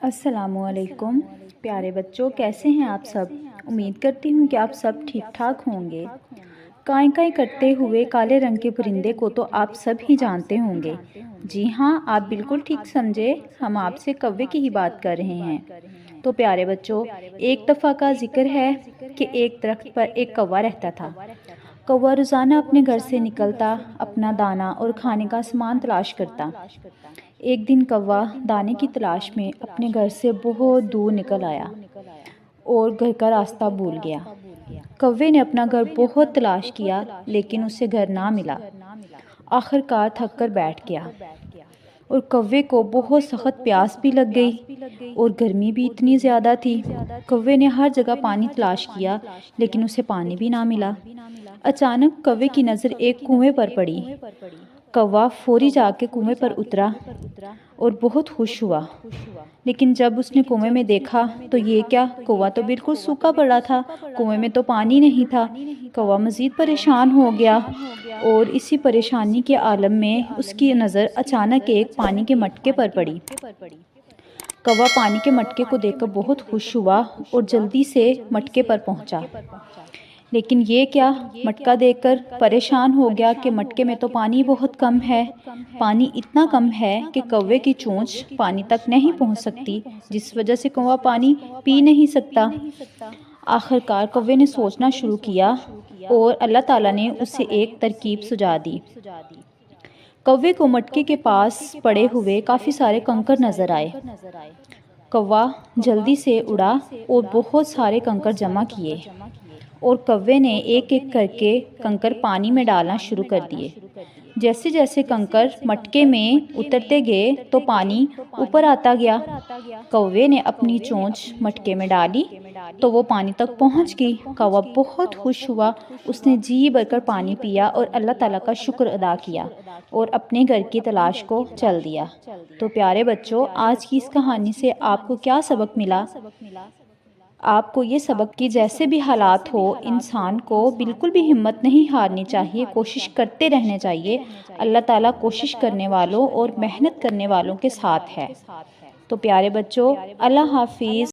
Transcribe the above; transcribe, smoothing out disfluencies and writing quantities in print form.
السلام علیکم پیارے بچوں، کیسے ہیں آپ سب؟ امید کرتی ہوں کہ آپ سب ٹھیک ٹھاک ہوں گے۔ کائیں کائیں کرتے ہوئے کالے رنگ کے پرندے کو تو آپ سب ہی جانتے ہوں گے۔ جی ہاں، آپ بالکل ٹھیک سمجھے، ہم آپ سے کوے کی ہی بات کر رہے ہیں۔ تو پیارے بچوں، ایک دفعہ کا ذکر ہے کہ ایک درخت پر ایک کوا رہتا تھا۔ کوا روزانہ اپنے گھر سے نکلتا، اپنا دانہ اور کھانے کا سامان تلاش کرتا۔ ایک دن کوا دانے کی تلاش میں اپنے گھر سے بہت دور نکل آیا اور گھر کا راستہ بھول گیا۔ کوے نے اپنا گھر بہت تلاش کیا لیکن اسے گھر نہ ملا۔ آخر کار تھک کر بیٹھ گیا اور کوے کو بہت سخت پیاس بھی لگ گئی اور گرمی بھی اتنی زیادہ تھی۔ کوے نے ہر جگہ پانی تلاش کیا لیکن اسے پانی بھی نہ ملا۔ اچانک کوے کی نظر ایک کنویں پر پڑی۔ کوا فوری جا کے کنویں پر اترا اور بہت خوش ہوا، لیکن جب اس نے کنویں میں دیکھا تو یہ کیا، کنواں تو بالکل سوکھا پڑا تھا، کنویں میں تو پانی نہیں تھا۔ کوا مزید پریشان ہو گیا اور اسی پریشانی کے عالم میں اس کی نظر اچانک ایک پانی کے مٹکے پر پڑی۔ کوا پانی کے مٹکے کو دیکھ کر بہت خوش ہوا اور جلدی سے مٹکے پر پہنچا، لیکن یہ کیا، مٹکا دیکھ کر پریشان ہو گیا کہ مٹکے میں تو پانی بہت کم ہے۔ پانی اتنا کم ہے کہ کوے کی چونچ پانی تک نہیں پہنچ سکتی، جس وجہ سے کوا پانی پی نہیں سکتا۔ آخر کار کوے نے سوچنا شروع کیا اور اللہ تعالیٰ نے اسے ایک ترکیب سجھا دی۔ کوے کو مٹکے کے پاس پڑے ہوئے کافی سارے کنکر نظر آئے۔ کوا جلدی سے اڑا اور بہت سارے کنکر جمع کیے اور کوے نے ایک ایک کر کے کنکر پانی میں ڈالنا شروع کر دیے۔ جیسے جیسے کنکر مٹکے میں اترتے گئے تو پانی اوپر آتا گیا۔ کوے نے اپنی چونچ مٹکے میں ڈالی تو وہ پانی تک پہنچ گئی۔ کوا بہت خوش ہوا، اس نے جی بھر کر پانی پیا اور اللہ تعالیٰ کا شکر ادا کیا اور اپنے گھر کی تلاش کو چل دیا۔ تو پیارے بچوں، آج کی اس کہانی سے آپ کو کیا سبق ملا؟ آپ کو یہ سبق کہ جیسے بھی حالات ہو، انسان کو بالکل بھی ہمت نہیں ہارنی چاہیے، کوشش کرتے رہنے چاہیے۔ اللہ تعالیٰ کوشش کرنے والوں اور محنت کرنے والوں کے ساتھ ہے۔ تو پیارے بچوں، اللہ حافظ۔